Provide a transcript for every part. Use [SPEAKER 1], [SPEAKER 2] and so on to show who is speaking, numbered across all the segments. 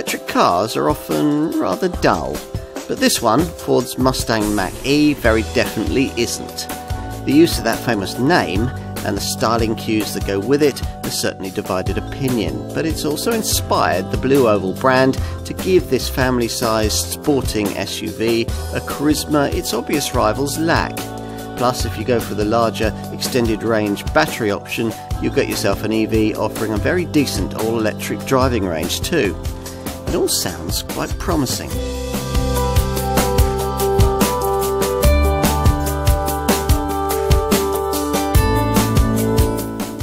[SPEAKER 1] electric cars are often rather dull, but this one, Ford's Mustang Mach-E, very definitely isn't. The use of that famous name and the styling cues that go with it has certainly divided opinion, but it's also inspired the Blue Oval brand to give this family-sized sporting SUV a charisma its obvious rivals lack. Plus, if you go for the larger extended range battery option, you'll get yourself an EV offering a very decent all-electric driving range too. It all sounds quite promising.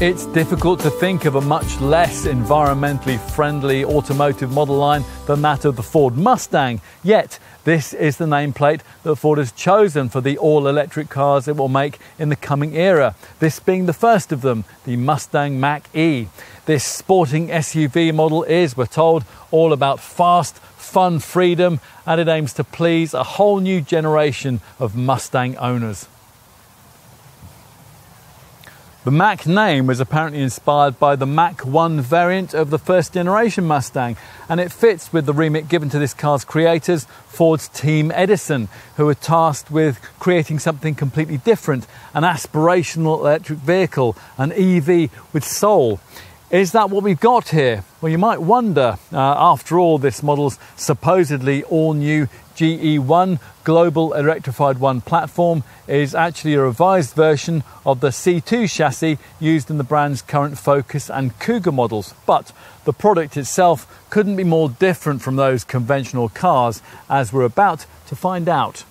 [SPEAKER 2] It's difficult to think of a much less environmentally friendly automotive model line than that of the Ford Mustang, yet this is the nameplate that Ford has chosen for the all-electric cars it will make in the coming era, this being the first of them, the Mustang Mach-E. This sporting SUV model is, we're told, all about fast, fun freedom, and it aims to please a whole new generation of Mustang owners. The Mach name was apparently inspired by the Mach 1 variant of the first generation Mustang, and it fits with the remit given to this car's creators, Ford's Team Edison, who were tasked with creating something completely different, an aspirational electric vehicle, an EV with soul. Is that what we've got here? Well, you might wonder. After all, this model's supposedly all-new GE1 Global Electrified 1 platform is actually a revised version of the C2 chassis used in the brand's current Focus and Cougar models. But the product itself couldn't be more different from those conventional cars, as we're about to find out.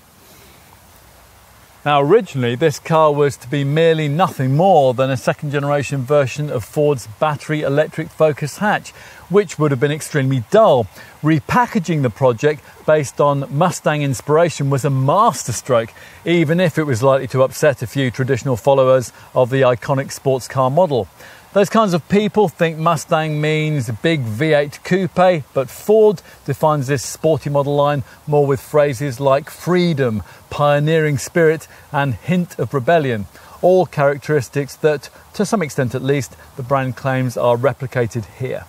[SPEAKER 2] Now, originally this car was to be merely nothing more than a second generation version of Ford's battery electric Focus hatch, which would have been extremely dull. Repackaging the project based on Mustang inspiration was a masterstroke, even if it was likely to upset a few traditional followers of the iconic sports car model. Those kinds of people think Mustang means a big V8 coupe, but Ford defines this sporty model line more with phrases like freedom, pioneering spirit, and hint of rebellion. All characteristics that, to some extent at least, the brand claims are replicated here.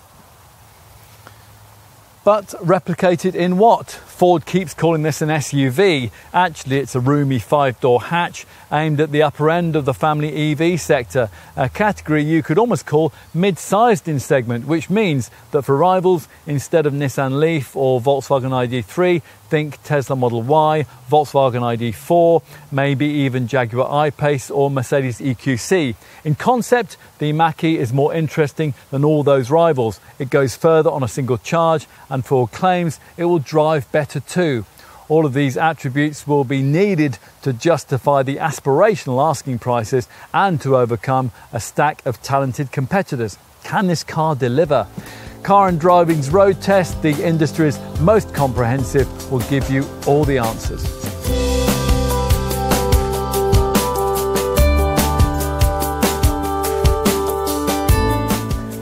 [SPEAKER 2] But replicated in what? Ford keeps calling this an SUV. Actually, it's a roomy 5-door hatch aimed at the upper end of the family EV sector, a category you could almost call mid-sized in segment, which means that for rivals, instead of Nissan Leaf or Volkswagen ID3, think Tesla Model Y, Volkswagen ID4, maybe even Jaguar I-Pace or Mercedes EQC. In concept, the Mach-E is more interesting than all those rivals. It goes further on a single charge, and Ford claims it will drive better too. All of these attributes will be needed to justify the aspirational asking prices and to overcome a stack of talented competitors. Can this car deliver? Car and Driving's road test, the industry's most comprehensive, will give you all the answers.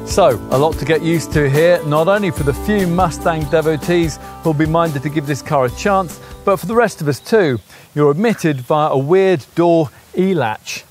[SPEAKER 2] So, a lot to get used to here, not only for the few Mustang devotees who'll be minded to give this car a chance, but for the rest of us too. You're admitted via a weird door e-latch.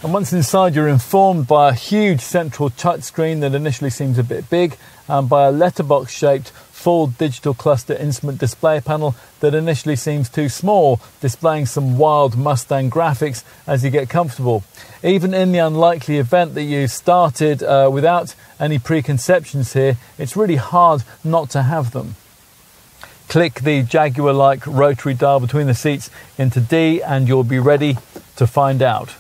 [SPEAKER 2] And once inside, you're informed by a huge central touchscreen that initially seems a bit big, and by a letterbox-shaped full digital cluster instrument display panel that initially seems too small, displaying some wild Mustang graphics as you get comfortable. Even in the unlikely event that you started without any preconceptions here, it's really hard not to have them. Click the Jaguar-like rotary dial between the seats into D and you'll be ready to find out.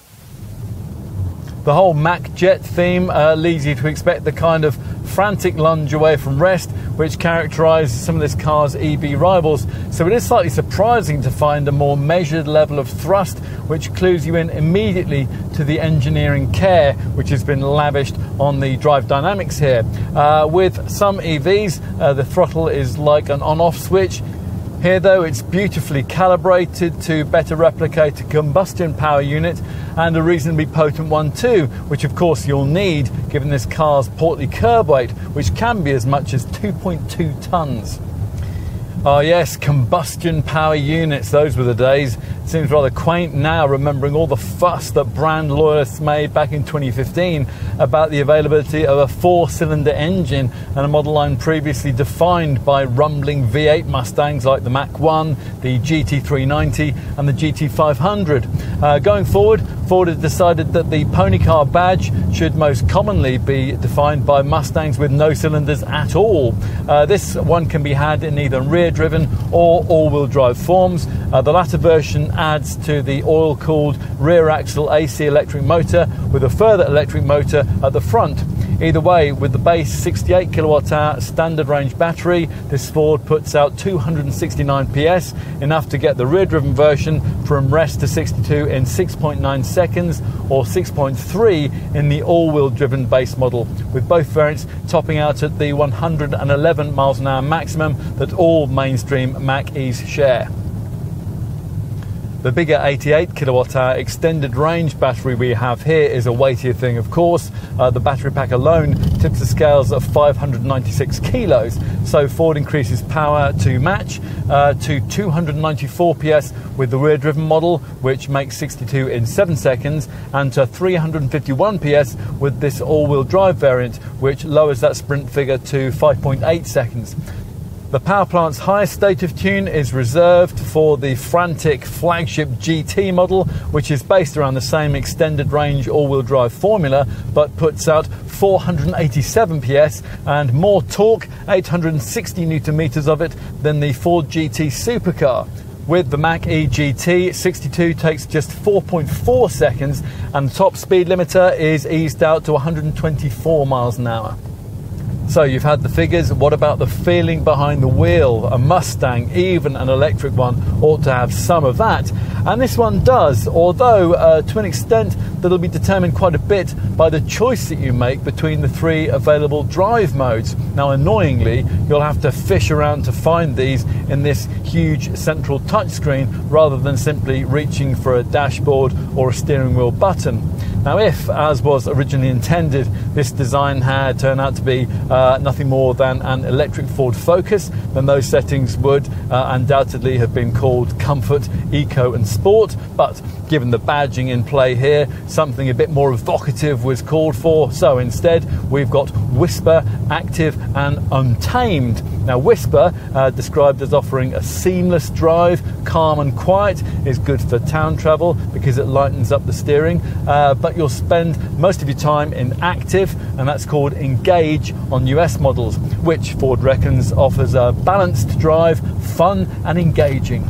[SPEAKER 2] The whole Mach Jet theme leads you to expect the kind of frantic lunge away from rest which characterises some of this car's EV rivals, so it is slightly surprising to find a more measured level of thrust which clues you in immediately to the engineering care which has been lavished on the drive dynamics here. With some EVs, the throttle is like an on-off switch. Here though, it's beautifully calibrated to better replicate a combustion power unit, and a reasonably potent one too, which of course you'll need given this car's portly curb weight, which can be as much as 2.2 tons. Oh yes, combustion power units, those were the days. It seems rather quaint now, remembering all the fuss that brand loyalists made back in 2015 about the availability of a 4-cylinder engine and a model line previously defined by rumbling V8 Mustangs like the Mach-1, the GT390 and the GT500. Going forward, Ford had decided that the pony car badge should most commonly be defined by Mustangs with no cylinders at all. This one can be had in either rear-driven or all-wheel drive forms. The latter version adds to the oil-cooled rear-axle AC electric motor with a further electric motor at the front. Either way, with the base 68 kilowatt-hour standard range battery, this Ford puts out 269 PS, enough to get the rear-driven version from rest to 62 in 6.9 seconds or 6.3 in the all-wheel driven base model, with both variants topping out at the 111 miles an hour maximum that all mainstream Mach-E's share. The bigger 88 kilowatt-hour extended range battery we have here is a weightier thing, of course. The battery pack alone tips the scales at 596 kilos, so Ford increases power to match to 294 PS with the rear-driven model, which makes 62 in 7 seconds, and to 351 PS with this all-wheel drive variant, which lowers that sprint figure to 5.8 seconds. The power plant's highest state of tune is reserved for the frantic flagship GT model, which is based around the same extended range all-wheel drive formula, but puts out 487 PS and more torque, 860 Newton meters of it, than the Ford GT supercar. With the Mach-E GT, 62 takes just 4.4 seconds, and the top speed limiter is eased out to 124 miles an hour. So you've had the figures, what about the feeling behind the wheel? A Mustang, even an electric one, ought to have some of that. And this one does, although to an extent that'll be determined quite a bit by the choice that you make between the 3 available drive modes. Now annoyingly, you'll have to fish around to find these in this huge central touchscreen rather than simply reaching for a dashboard or a steering wheel button. Now if, as was originally intended, this design had turned out to be nothing more than an electric Ford Focus, then those settings would undoubtedly have been called Comfort, Eco and Sport, but given the badging in play here, something a bit more evocative was called for, so instead we've got Whisper, Active and Untamed. Now Whisper, described as offering a seamless drive, calm and quiet, is good for town travel because it lightens up the steering, but you'll spend most of your time in Active, and that's called Engage on US models, which Ford reckons offers a balanced drive, fun and engaging.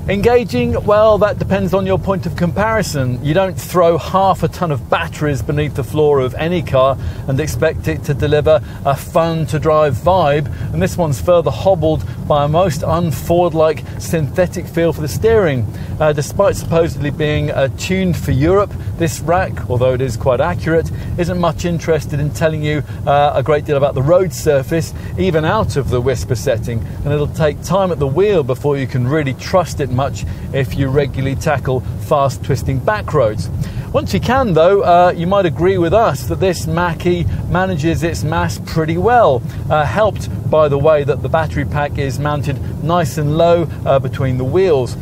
[SPEAKER 2] Engaging, well, that depends on your point of comparison. You don't throw half a ton of batteries beneath the floor of any car and expect it to deliver a fun to drive vibe, and this one's further hobbled by a most un-Ford-like synthetic feel for the steering. Despite supposedly being tuned for Europe, this rack, although it is quite accurate, isn't much interested in telling you a great deal about the road surface, even out of the Whisper setting, and it'll take time at the wheel before you can really trust it much if you regularly tackle fast twisting back roads. Once you can though, you might agree with us that this Mach-E manages its mass pretty well, helped by the way that the battery pack is mounted nice and low between the wheels.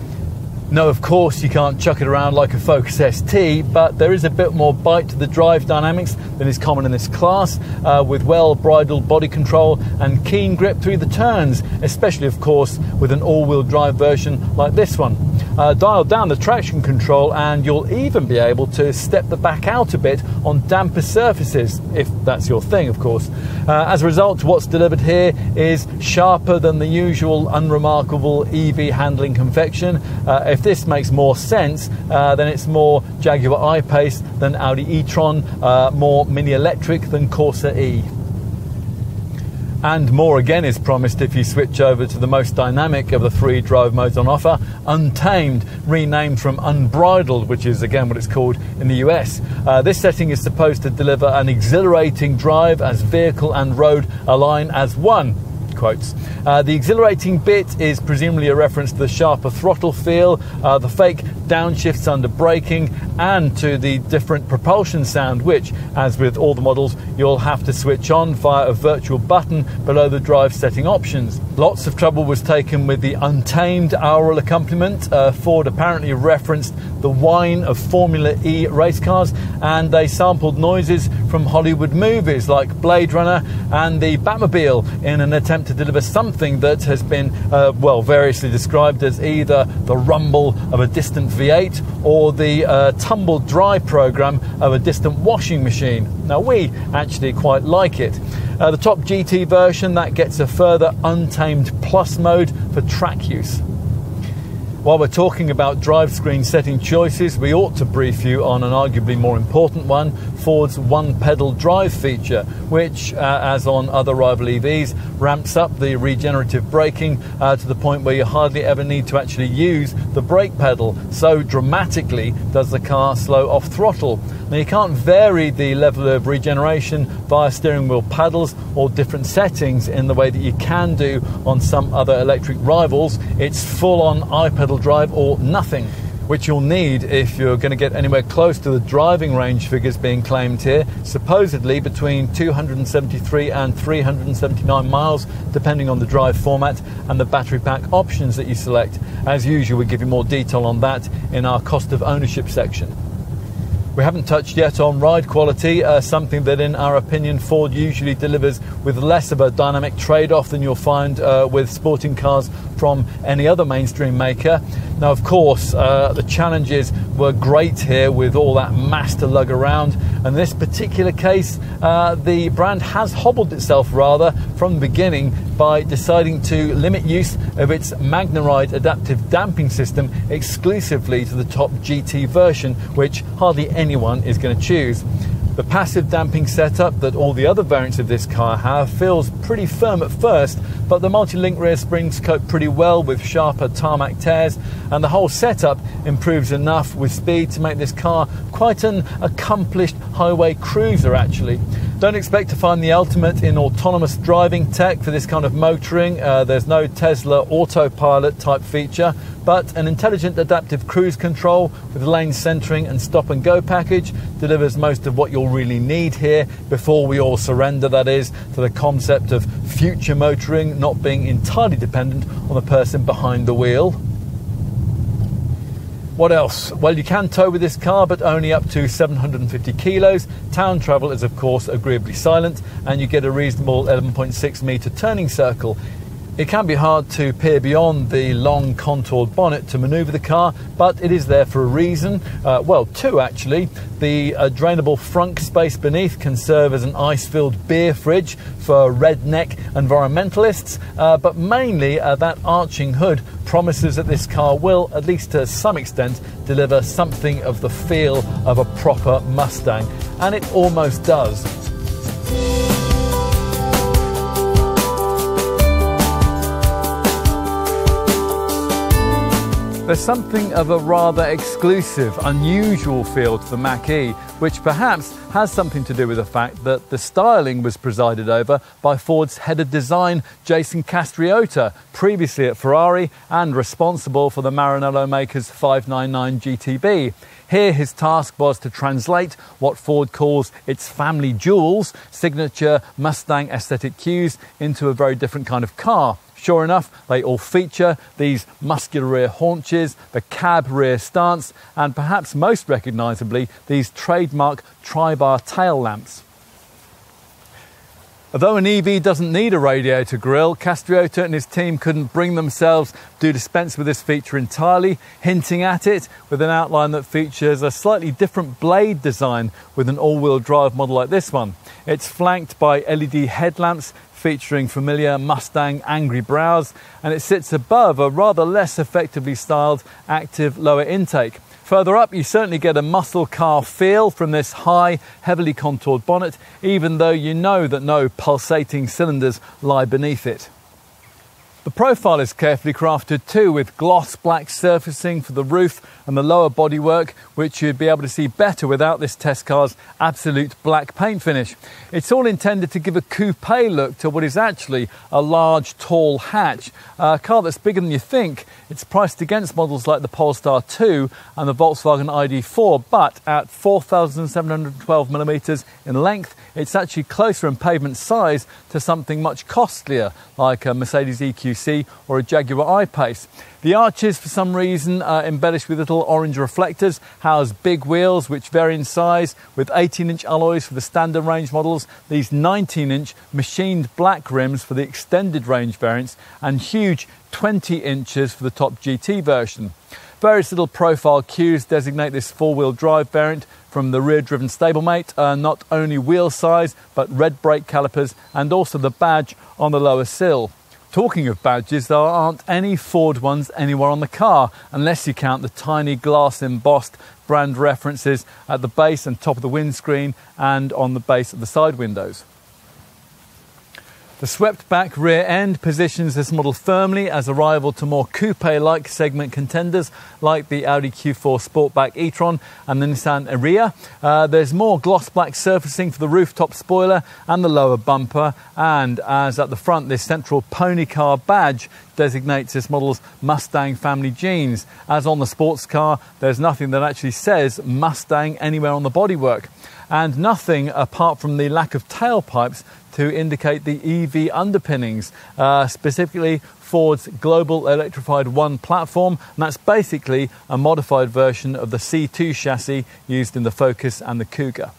[SPEAKER 2] No, of course you can't chuck it around like a Focus ST, but there is a bit more bite to the drive dynamics than is common in this class, with well-bridled body control and keen grip through the turns, especially of course with an all-wheel drive version like this one. Dial down the traction control and you'll even be able to step the back out a bit on damper surfaces, if that's your thing of course. As a result, what's delivered here is sharper than the usual unremarkable EV handling confection. If this makes more sense, then it's more Jaguar I-Pace than Audi e-tron, more Mini Electric than Corsa E. And more again is promised if you switch over to the most dynamic of the 3 drive modes on offer, Untamed, renamed from Unbridled, which is again what it's called in the US. This setting is supposed to deliver an exhilarating drive as vehicle and road align as one. quotes. The exhilarating bit is presumably a reference to the sharper throttle feel, the fake downshifts under braking, and to the different propulsion sound, which, as with all the models, you'll have to switch on via a virtual button below the drive setting options. Lots of trouble was taken with the untamed aural accompaniment. Ford apparently referenced the whine of Formula E race cars, and they sampled noises from Hollywood movies like Blade Runner and the Batmobile in an attempt to deliver something that has been, variously described as either the rumble of a distant V8 or the tumble dry program of a distant washing machine. Now, we actually quite like it. The top GT version, that gets a further untamed plus mode for track use. While we're talking about drive screen setting choices, we ought to brief you on an arguably more important one, Ford's one-pedal drive feature, which, as on other rival EVs, ramps up the regenerative braking to the point where you hardly ever need to actually use the brake pedal. So dramatically does the car slow off throttle. Now, you can't vary the level of regeneration via steering wheel paddles or different settings in the way that you can do on some other electric rivals. It's full-on iPedal drive or nothing, which you'll need if you're going to get anywhere close to the driving range figures being claimed here, supposedly between 273 and 379 miles, depending on the drive format and the battery pack options that you select. As usual, we give you more detail on that in our cost of ownership section. We haven't touched yet on ride quality, something that in our opinion Ford usually delivers with less of a dynamic trade-off than you'll find with sporting cars from any other mainstream maker. Now, of course, the challenges were great here with all that mass to lug around, and in this particular case the brand has hobbled itself rather from the beginning by deciding to limit use of its MagnaRide adaptive damping system exclusively to the top GT version, which hardly anyone is going to choose. The passive damping setup that all the other variants of this car have feels pretty firm at first, but the multi-link rear springs cope pretty well with sharper tarmac tears, and the whole setup improves enough with speed to make this car quite an accomplished highway cruiser actually. Don't expect to find the ultimate in autonomous driving tech for this kind of motoring. There's no Tesla autopilot type feature, but an intelligent adaptive cruise control with lane centering and stop and go package delivers most of what you'll really need here before we all surrender, that is, to the concept of future motoring not being entirely dependent on the person behind the wheel. What else? Well, you can tow with this car, but only up to 750 kilos. Town travel is, of course, agreeably silent, and you get a reasonable 11.6 metre turning circle. It can be hard to peer beyond the long contoured bonnet to manoeuvre the car, but it is there for a reason. Well, two actually. The drainable frunk space beneath can serve as an ice-filled beer fridge for redneck environmentalists, but mainly that arching hood promises that this car will, at least to some extent, deliver something of the feel of a proper Mustang, and it almost does. There's something of a rather exclusive, unusual feel to the Mach-E, which perhaps has something to do with the fact that the styling was presided over by Ford's head of design, Jason Castriota, previously at Ferrari and responsible for the Maranello maker's 599 GTB. Here his task was to translate what Ford calls its family jewels, signature Mustang aesthetic cues, into a very different kind of car. Sure enough, they all feature these muscular rear haunches, the cab rear stance, and perhaps most recognisably, these trademark tri-bar tail lamps. Although an EV doesn't need a radiator grille, Castriota and his team couldn't bring themselves to dispense with this feature entirely, hinting at it with an outline that features a slightly different blade design with an all-wheel drive model like this one. It's flanked by LED headlamps featuring familiar Mustang angry brows, and it sits above a rather less effectively styled active lower intake. Further up, you certainly get a muscle car feel from this high, heavily contoured bonnet, even though you know that no pulsating cylinders lie beneath it. The profile is carefully crafted too, with gloss black surfacing for the roof and the lower bodywork, which you'd be able to see better without this test car's absolute black paint finish. It's all intended to give a coupe look to what is actually a large, tall hatch. A car that's bigger than you think. It's priced against models like the Polestar 2 and the Volkswagen ID4, but at 4,712mm in length, it's actually closer in pavement size to something much costlier, like a Mercedes EQC or a Jaguar I-Pace. The arches, for some reason, are embellished with little orange reflectors, house big wheels which vary in size, with 18-inch alloys for the standard range models, these 19-inch machined black rims for the extended range variants, and huge 20 inches for the top GT version. Various little profile cues designate this four-wheel drive variant, from the rear-driven stablemate, not only wheel size, but red brake calipers, and also the badge on the lower sill. Talking of badges, there aren't any Ford ones anywhere on the car, unless you count the tiny glass embossed brand references at the base and top of the windscreen and on the base of the side windows. The swept-back rear end positions this model firmly as a rival to more coupe-like segment contenders like the Audi Q4 Sportback e-tron and the Nissan Ariya. There's more gloss black surfacing for the rooftop spoiler and the lower bumper, and as at the front, this central pony car badge designates this model's Mustang family genes. As on the sports car, there's nothing that actually says Mustang anywhere on the bodywork, and nothing apart from the lack of tailpipes to indicate the EV underpinnings, specifically Ford's Global Electrified One platform, and that's basically a modified version of the C2 chassis used in the Focus and the Kuga.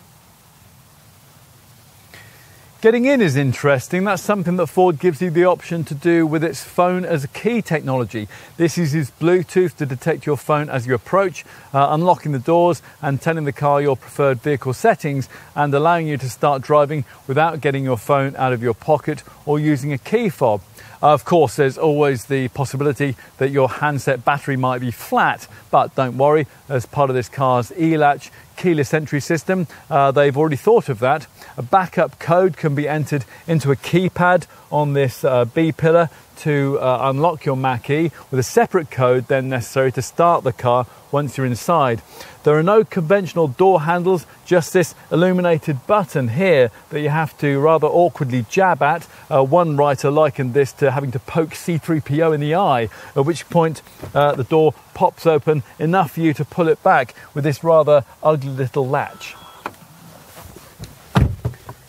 [SPEAKER 2] Getting in is interesting. That's something that Ford gives you the option to do with its phone as a key technology. This uses Bluetooth to detect your phone as you approach, unlocking the doors and telling the car your preferred vehicle settings and allowing you to start driving without getting your phone out of your pocket or using a key fob. Of course, there's always the possibility that your handset battery might be flat, but don't worry, as part of this car's e-latch keyless entry system, they've already thought of that. A backup code can be entered into a keypad on this B pillar to unlock your Mach-E, with a separate code then necessary to start the car once you're inside. There are no conventional door handles, just this illuminated button here that you have to rather awkwardly jab at. One writer likened this to having to poke C-3PO in the eye, at which point the door pops open enough for you to pull it back with this rather ugly little latch.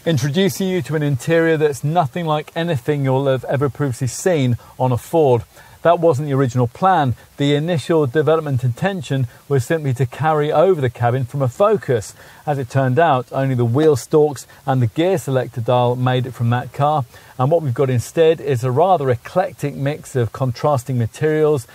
[SPEAKER 2] Introducing you to an interior that's nothing like anything you'll have ever previously seen on a Ford. That wasn't the original plan. The initial development intention was simply to carry over the cabin from a Focus. As it turned out, only the wheel stalks and the gear selector dial made it from that car. And what we've got instead is a rather eclectic mix of contrasting materials,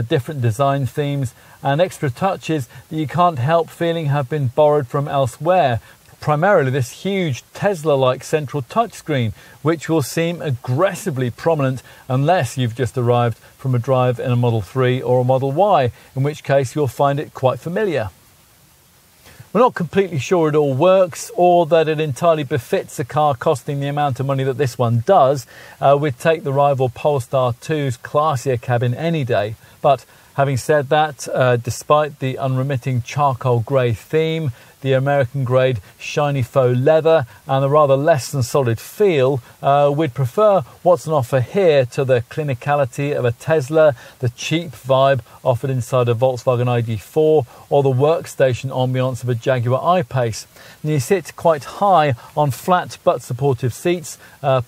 [SPEAKER 2] different design themes, and extra touches that you can't help feeling have been borrowed from elsewhere. Primarily this huge Tesla-like central touchscreen, which will seem aggressively prominent unless you've just arrived from a drive in a Model 3 or a Model Y, in which case you'll find it quite familiar. We're not completely sure it all works or that it entirely befits a car costing the amount of money that this one does. We'd take the rival Polestar 2's classier cabin any day, but having said that, despite the unremitting charcoal grey theme, the American-grade shiny faux leather and the rather less than solid feel, we'd prefer what's on offer here to the clinicality of a Tesla, the cheap vibe offered inside a Volkswagen ID4, or the workstation ambience of a Jaguar I-Pace. And you sit quite high on flat but supportive seats,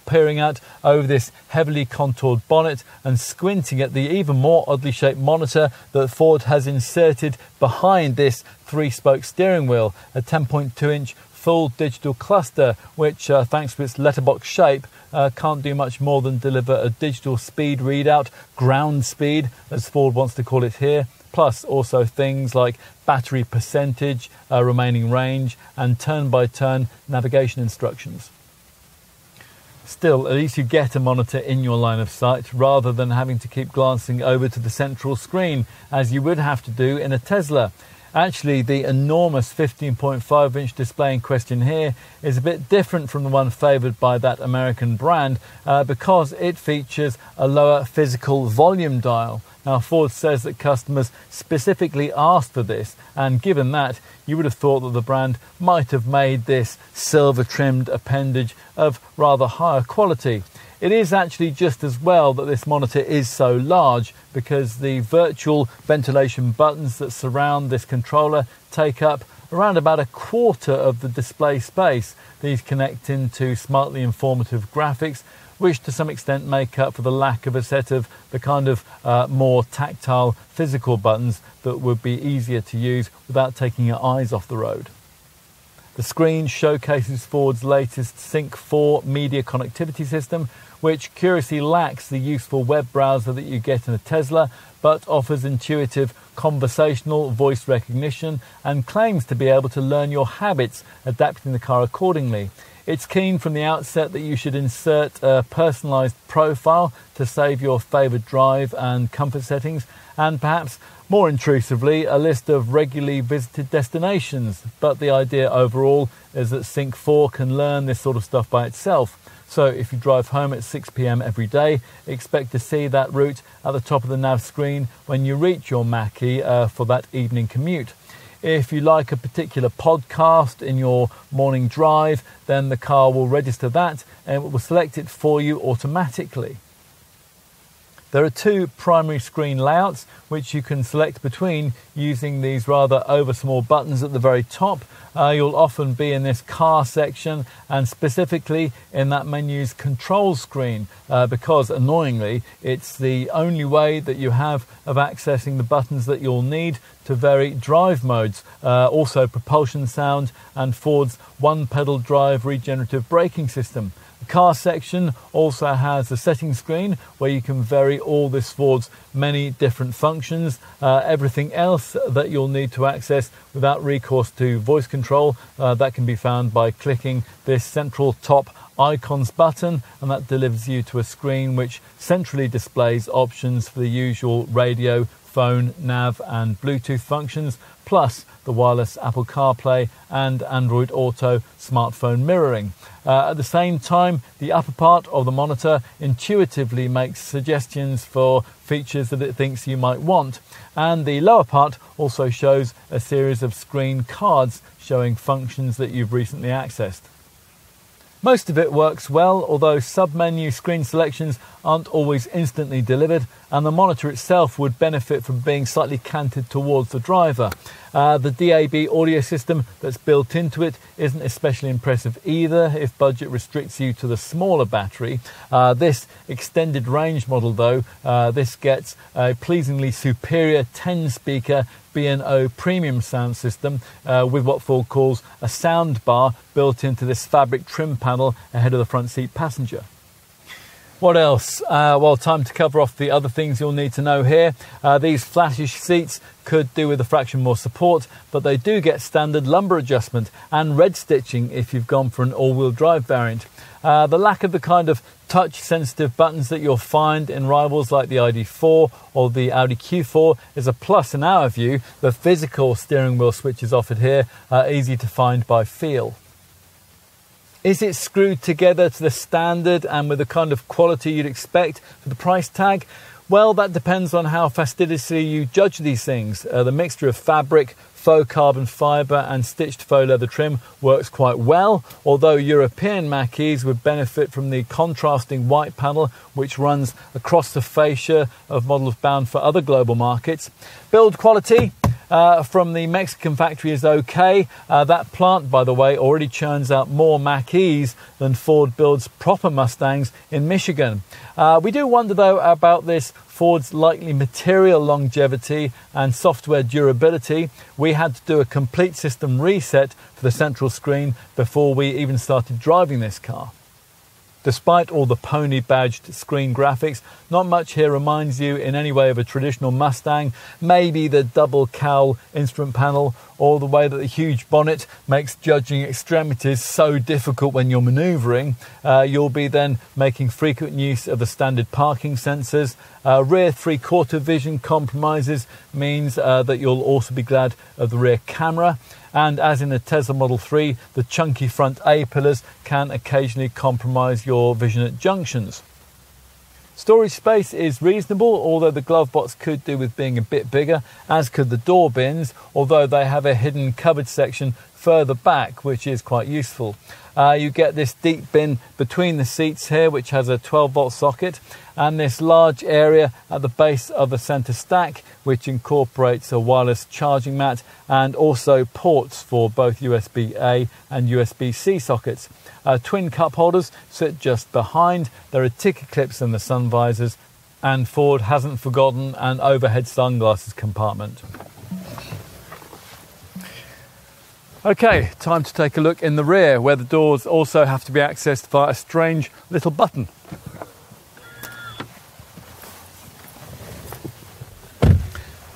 [SPEAKER 2] peering out over this heavily contoured bonnet and squinting at the even more oddly shaped monitor that Ford has inserted behind this three-spoke steering wheel, a 10.2-inch full digital cluster, which, thanks to its letterbox shape, can't do much more than deliver a digital speed readout, ground speed, as Ford wants to call it here, plus also things like battery percentage, remaining range, and turn-by-turn navigation instructions. Still, at least you get a monitor in your line of sight rather than having to keep glancing over to the central screen, as you would have to do in a Tesla. Actually, the enormous 15.5-inch display in question here is a bit different from the one favoured by that American brand because it features a lower physical volume dial. Now, Ford says that customers specifically asked for this, and given that, you would have thought that the brand might have made this silver-trimmed appendage of rather higher quality. It is actually just as well that this monitor is so large, because the virtual ventilation buttons that surround this controller take up around about a quarter of the display space. These connect into smartly informative graphics, which to some extent make up for the lack of a set of the kind of more tactile physical buttons that would be easier to use without taking your eyes off the road. The screen showcases Ford's latest Sync 4 media connectivity system, which curiously lacks the useful web browser that you get in a Tesla, but offers intuitive conversational voice recognition and claims to be able to learn your habits, adapting the car accordingly. It's keen from the outset that you should insert a personalised profile to save your favoured drive and comfort settings, and perhaps more intrusively, a list of regularly visited destinations. But the idea overall is that Sync 4 can learn this sort of stuff by itself. So if you drive home at 6 p.m. every day, expect to see that route at the top of the nav screen when you reach your Mach-E for that evening commute. If you like a particular podcast in your morning drive, then the car will register that and it will select it for you automatically. There are two primary screen layouts which you can select between using these rather over small buttons at the very top. You'll often be in this car section and specifically in that menu's control screen because annoyingly it's the only way that you have of accessing the buttons that you'll need to vary drive modes, also propulsion sound and Ford's one pedal drive regenerative braking system. The car section also has a settings screen where you can vary all this Ford's many different functions. Everything else that you'll need to access without recourse to voice control, that can be found by clicking this central top icons button, and that delivers you to a screen which centrally displays options for the usual radio, phone, nav and Bluetooth functions, plus the wireless Apple CarPlay and Android Auto smartphone mirroring. At the same time, the upper part of the monitor intuitively makes suggestions for features that it thinks you might want, and the lower part also shows a series of screen cards showing functions that you've recently accessed. Most of it works well, although sub-menu screen selections aren't always instantly delivered, and the monitor itself would benefit from being slightly canted towards the driver. The DAB audio system that's built into it isn't especially impressive either if budget restricts you to the smaller battery. This extended range model though, this gets a pleasingly superior 10-speaker B&O premium sound system with what Ford calls a sound bar built into this fabric trim panel ahead of the front seat passenger. What else? Well, time to cover off the other things you'll need to know here. These flattish seats could do with a fraction more support, but they do get standard lumbar adjustment and red stitching if you've gone for an all-wheel drive variant. The lack of the kind of touch-sensitive buttons that you'll find in rivals like the ID4 or the Audi Q4 is a plus in our view. The physical steering wheel switches offered here are easy to find by feel. Is it screwed together to the standard and with the kind of quality you'd expect for the price tag? Well, that depends on how fastidiously you judge these things. The mixture of fabric, faux carbon fibre and stitched faux leather trim works quite well, although European Mach-E's would benefit from the contrasting white panel which runs across the fascia of models bound for other global markets. Build quality from the Mexican factory is okay. That plant, by the way, already churns out more Mach-E's than Ford builds proper Mustangs in Michigan. We do wonder though about this Ford's likely material longevity and software durability. We had to do a complete system reset for the central screen before we even started driving this car. Despite all the pony badged screen graphics, not much here reminds you in any way of a traditional Mustang. Maybe the double cowl instrument panel, or the way that the huge bonnet makes judging extremities so difficult when you're manoeuvring. You'll be then making frequent use of the standard parking sensors. Rear three-quarter vision compromises means that you'll also be glad of the rear camera. And as in the Tesla Model 3, the chunky front A-pillars can occasionally compromise your vision at junctions. Storage space is reasonable, although the glove box could do with being a bit bigger, as could the door bins, although they have a hidden cupboard section further back, which is quite useful. You get this deep bin between the seats here, which has a 12-volt socket, and this large area at the base of the centre stack, which incorporates a wireless charging mat and also ports for both USB-A and USB-C sockets. Twin cup holders sit just behind. There are ticket clips in the sun visors, and Ford hasn't forgotten an overhead sunglasses compartment. Okay, time to take a look in the rear, where the doors also have to be accessed via a strange little button.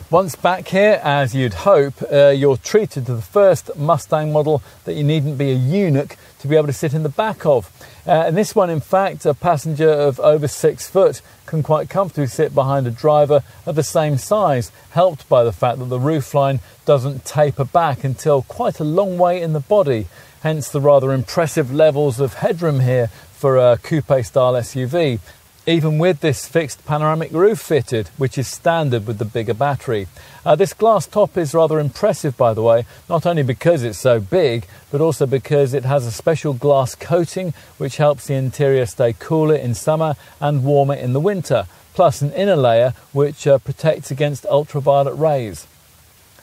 [SPEAKER 2] Once back here, as you'd hope, you're treated to the first Mustang model that you needn't be a eunuch to be able to sit in the back of. In this one, in fact, a passenger of over 6 foot can quite comfortably sit behind a driver of the same size, helped by the fact that the roofline doesn't taper back until quite a long way in the body, hence the rather impressive levels of headroom here for a coupe-style SUV, even with this fixed panoramic roof fitted, which is standard with the bigger battery. This glass top is rather impressive, by the way, not only because it's so big, but also because it has a special glass coating which helps the interior stay cooler in summer and warmer in the winter, plus an inner layer which protects against ultraviolet rays.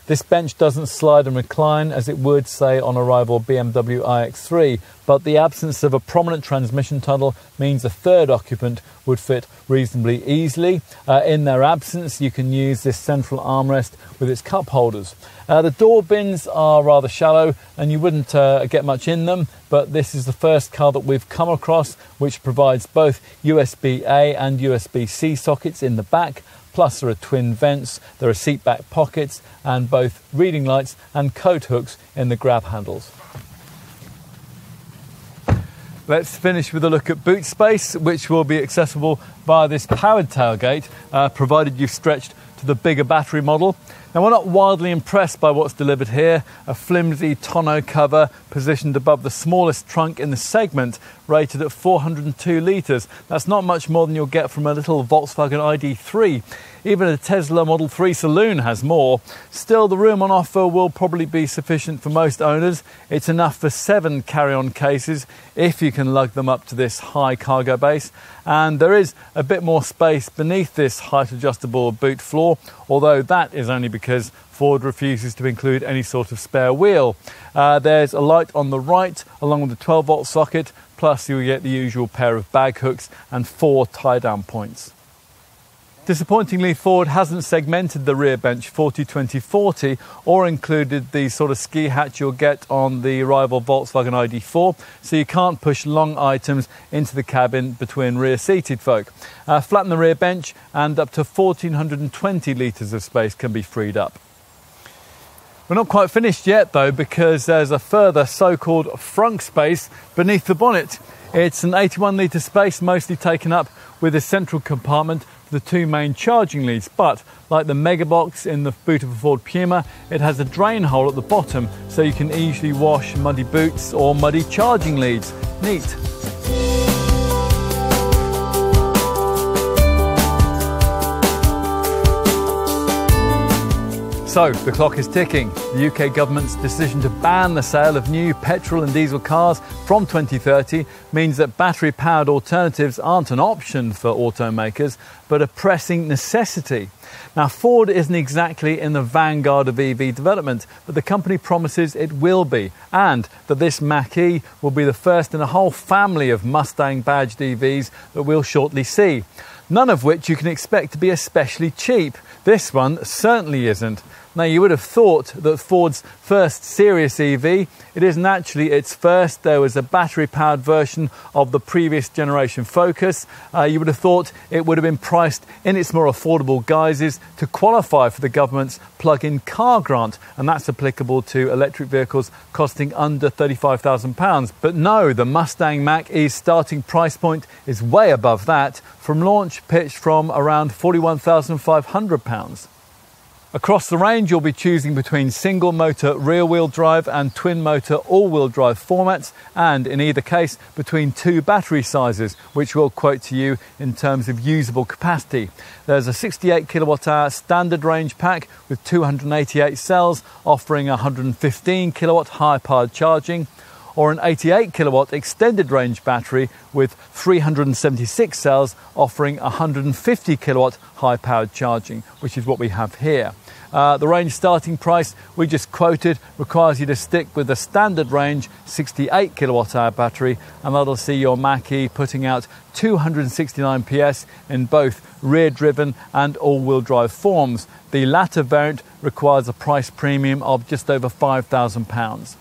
[SPEAKER 2] This bench doesn't slide and recline as it would, say, on a rival BMW iX3, but the absence of a prominent transmission tunnel means a third occupant would fit reasonably easily. In their absence, you can use this central armrest with its cup holders. The door bins are rather shallow and you wouldn't get much in them, but this is the first car that we've come across which provides both USB-A and USB-C sockets in the back. Plus there are twin vents, there are seat back pockets and both reading lights and coat hooks in the grab handles. Let's finish with a look at boot space, which will be accessible via this powered tailgate, provided you've stretched to the bigger battery model. Now, we're not wildly impressed by what's delivered here. A flimsy tonneau cover positioned above the smallest trunk in the segment, rated at 402 litres. That's not much more than you'll get from a little Volkswagen ID3. Even a Tesla Model 3 Saloon has more. Still, the room on offer will probably be sufficient for most owners. It's enough for 7 carry-on cases if you can lug them up to this high cargo base. And there is a bit more space beneath this height-adjustable boot floor, although that is only because Ford refuses to include any sort of spare wheel. There's a light on the right along with the 12-volt socket, plus you'll get the usual pair of bag hooks and 4 tie-down points. Disappointingly, Ford hasn't segmented the rear bench 40-20-40 or included the sort of ski hatch you'll get on the rival Volkswagen ID4, so you can't push long items into the cabin between rear-seated folk. Flatten the rear bench and up to 1,420 litres of space can be freed up. We're not quite finished yet though, because there's a further so-called frunk space beneath the bonnet. It's an 81 litre space, mostly taken up with a central compartment for the 2 main charging leads, but like the mega box in the boot of a Ford Puma, it has a drain hole at the bottom so you can easily wash muddy boots or muddy charging leads. Neat. So, the clock is ticking. The UK government's decision to ban the sale of new petrol and diesel cars from 2030 means that battery-powered alternatives aren't an option for automakers, but a pressing necessity. Now, Ford isn't exactly in the vanguard of EV development, but the company promises it will be, and that this Mach-E will be the first in a whole family of Mustang-badged EVs that we'll shortly see. None of which you can expect to be especially cheap. This one certainly isn't. Now, you would have thought that Ford's first serious EV, it isn't actually its first. There was a battery-powered version of the previous generation Focus. You would have thought it would have been priced in its more affordable guises to qualify for the government's plug-in car grant, and that's applicable to electric vehicles costing under £35,000. But no, the Mustang Mach-E's starting price point is way above that, from launch pitched from around £41,500. Across the range, you'll be choosing between single motor rear-wheel drive and twin motor all-wheel drive formats, and in either case between two battery sizes, which we'll quote to you in terms of usable capacity. There's a 68 kilowatt-hour standard range pack with 288 cells offering 115 kilowatt high-powered charging, or an 88 kilowatt extended range battery with 376 cells offering 150 kilowatt high-powered charging, which is what we have here. The range starting price we just quoted requires you to stick with the standard range 68 kilowatt hour battery, and that'll see your Mach-E putting out 269 PS in both rear-driven and all-wheel drive forms. The latter variant requires a price premium of just over £5,000.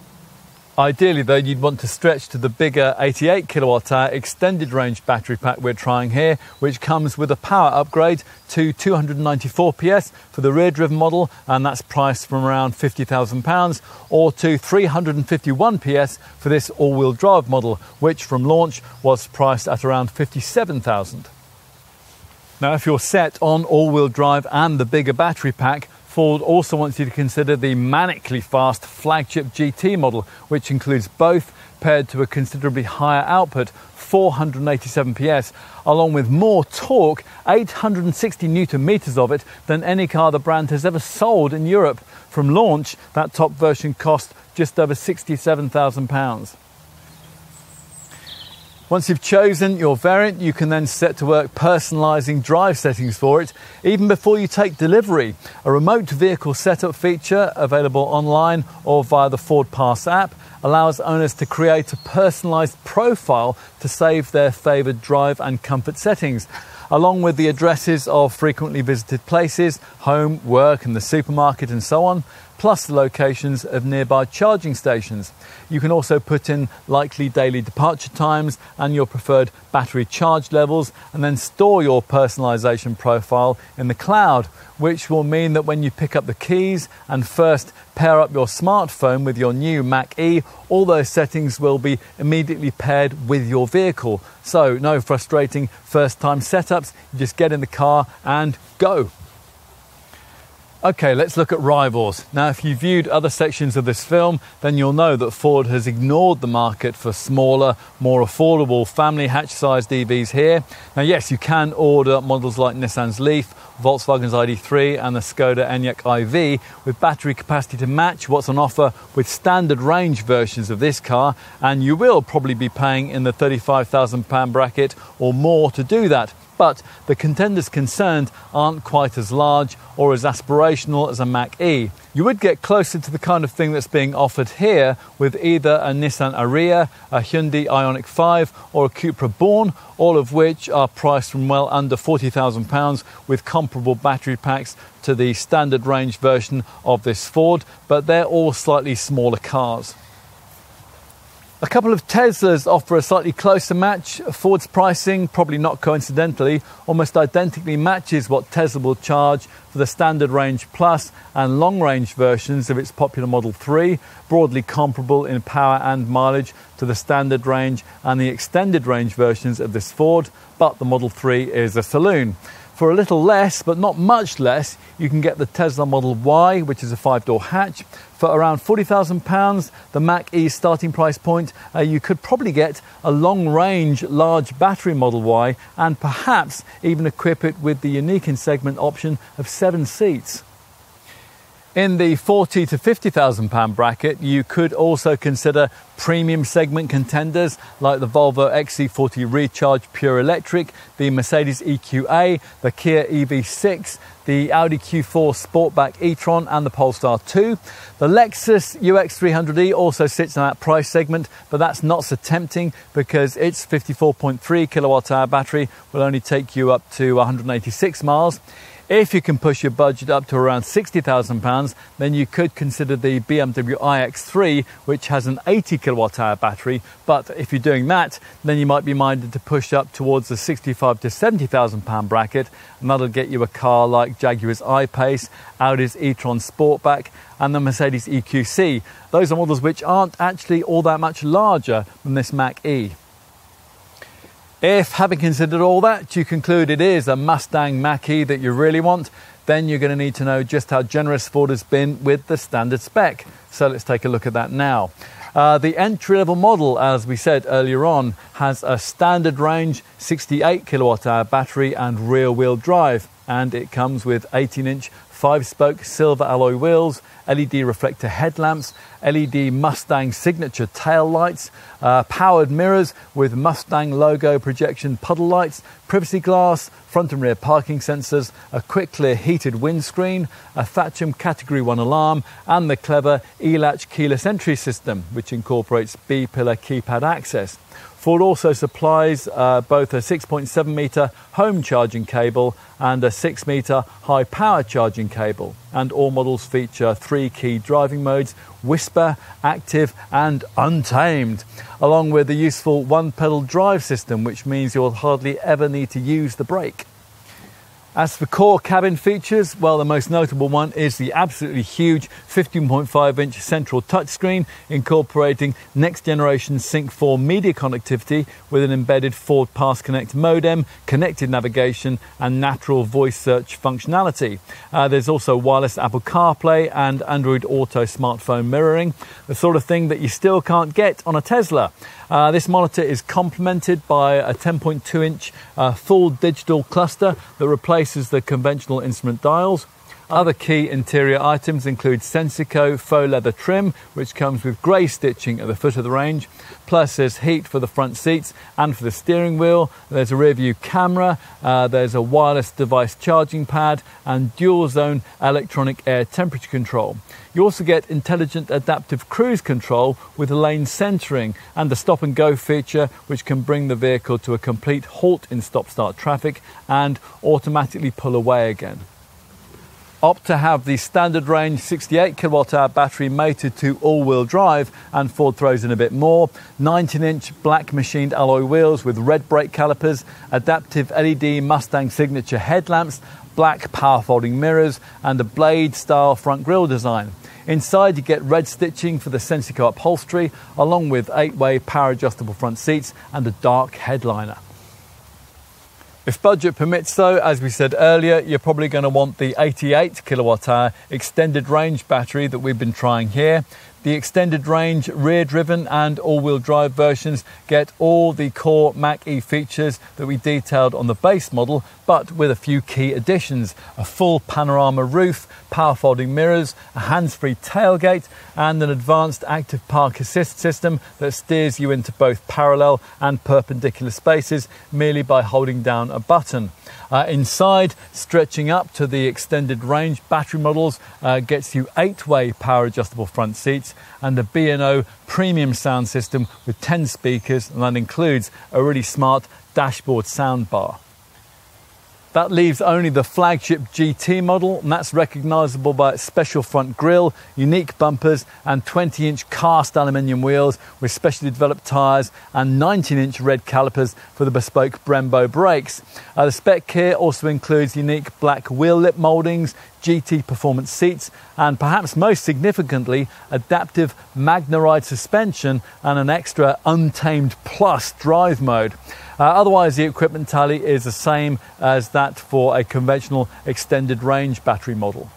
[SPEAKER 2] Ideally though, you'd want to stretch to the bigger 88 kilowatt hour extended range battery pack we're trying here, which comes with a power upgrade to 294 PS for the rear driven model, and that's priced from around £50,000, or to 351 PS for this all-wheel drive model, which from launch was priced at around £57,000. Now, if you're set on all-wheel drive and the bigger battery pack, Ford also wants you to consider the manically fast flagship GT model, which includes both, paired to a considerably higher output, 487 PS, along with more torque, 860 newton meters of it, than any car the brand has ever sold in Europe. From launch, that top version cost just over £67,000. Once you've chosen your variant, you can then set to work personalising drive settings for it, even before you take delivery. A remote vehicle setup feature, available online or via the Ford Pass app, allows owners to create a personalised profile to save their favoured drive and comfort settings, along with the addresses of frequently visited places, home, work and the supermarket and so on, plus the locations of nearby charging stations. You can also put in likely daily departure times and your preferred battery charge levels, and then store your personalisation profile in the cloud, which will mean that when you pick up the keys and first pair up your smartphone with your new Mach-E, all those settings will be immediately paired with your vehicle. So no frustrating first-time setups, you just get in the car and go. Okay, let's look at rivals. Now, if you viewed other sections of this film, then you'll know that Ford has ignored the market for smaller, more affordable family hatch-sized EVs here. Now, yes, you can order models like Nissan's Leaf, Volkswagen's ID.3 and the Skoda Enyaq iV with battery capacity to match what's on offer with standard range versions of this car, and you will probably be paying in the £35,000 bracket or more to do that. But the contenders concerned aren't quite as large or as aspirational as a Mach-E. You would get closer to the kind of thing that's being offered here with either a Nissan Ariya, a Hyundai Ioniq 5 or a Cupra Born, all of which are priced from well under £40,000 with comparable battery packs to the standard range version of this Ford, but they're all slightly smaller cars. A couple of Teslas offer a slightly closer match. Ford's pricing, probably not coincidentally, almost identically matches what Tesla will charge for the standard range plus and long range versions of its popular Model 3, broadly comparable in power and mileage to the standard range and the extended range versions of this Ford, but the Model 3 is a saloon. For a little less, but not much less, you can get the Tesla Model Y, which is a 5-door hatch. For around £40,000, the Mach-E starting price point, you could probably get a long-range, large battery Model Y and perhaps even equip it with the unique in segment option of 7 seats. In the £40,000 to £50,000 bracket, you could also consider premium segment contenders like the Volvo XC40 Recharge Pure Electric, the Mercedes EQA, the Kia EV6, the Audi Q4 Sportback e-tron and the Polestar 2. The Lexus UX300e also sits in that price segment, but that's not so tempting because its 54.3 kilowatt hour battery will only take you up to 186 miles. If you can push your budget up to around £60,000, then you could consider the BMW iX3, which has an 80 kilowatt hour battery. But if you're doing that, then you might be minded to push up towards the £65,000 to £70,000 bracket, and that'll get you a car like Jaguar's I-Pace, Audi's e-tron Sportback, and the Mercedes EQC. Those are models which aren't actually all that much larger than this Mach-E. If, having considered all that, you conclude it is a Mustang Mach-E that you really want, then you're going to need to know just how generous Ford has been with the standard spec. So let's take a look at that now. The entry-level model, as we said earlier on, has a standard range 68 kilowatt hour battery and rear-wheel drive, and it comes with 18-inch 5-spoke silver alloy wheels, LED reflector headlamps, LED Mustang signature tail lights, powered mirrors with Mustang logo projection puddle lights, privacy glass, front and rear parking sensors, a quick clear heated windscreen, a Thatcham Category 1 alarm, and the clever e-latch keyless entry system, which incorporates B-pillar keypad access. Ford also supplies both a 6.7 metre home charging cable and a 6 metre high power charging cable. And all models feature 3 key driving modes: Whisper, Active and Untamed, along with the useful one-pedal drive system, which means you'll hardly ever need to use the brake. As for core cabin features, well, the most notable one is the absolutely huge 15.5-inch central touchscreen, incorporating next-generation Sync 4 media connectivity with an embedded Ford Pass Connect modem, connected navigation and natural voice search functionality. There's also wireless Apple CarPlay and Android Auto smartphone mirroring, the sort of thing that you still can't get on a Tesla. This monitor is complemented by a 10.2-inch full digital cluster that replaces the conventional instrument dials. Other key interior items include Sensico faux leather trim, which comes with grey stitching at the foot of the range. Plus there's heat for the front seats and for the steering wheel. There's a rear view camera, there's a wireless device charging pad and dual zone electronic air temperature control. You also get intelligent adaptive cruise control with lane centering and the stop and go feature, which can bring the vehicle to a complete halt in stop-start traffic and automatically pull away again. Opt to have the standard range 68 kilowatt hour battery mated to all-wheel drive, and Ford throws in a bit more: 19-inch black machined alloy wheels with red brake calipers, adaptive LED Mustang signature headlamps, black power folding mirrors and a blade style front grille design. Inside you get red stitching for the Sensico upholstery, along with 8-way power adjustable front seats and a dark headliner. If budget permits though, as we said earlier, you're probably going to want the 88 kilowatt hour extended range battery that we've been trying here. The extended range rear driven and all-wheel drive versions get all the core Mach-E features that we detailed on the base model, but with a few key additions: a full panorama roof, power folding mirrors, a hands-free tailgate and an advanced active park assist system that steers you into both parallel and perpendicular spaces merely by holding down a button. Inside, stretching up to the extended range battery models, gets you 8-way power adjustable front seats and a B&O premium sound system with 10 speakers, and that includes a really smart dashboard soundbar. That leaves only the flagship GT model, and that's recognisable by its special front grille, unique bumpers and 20-inch cast aluminium wheels with specially developed tyres and 19-inch red calipers for the bespoke Brembo brakes. The spec here also includes unique black wheel lip mouldings, GT performance seats and, perhaps most significantly, adaptive Magna-Ride suspension and an extra Untamed Plus drive mode. Otherwise, the equipment tally is the same as that for a conventional extended range battery model.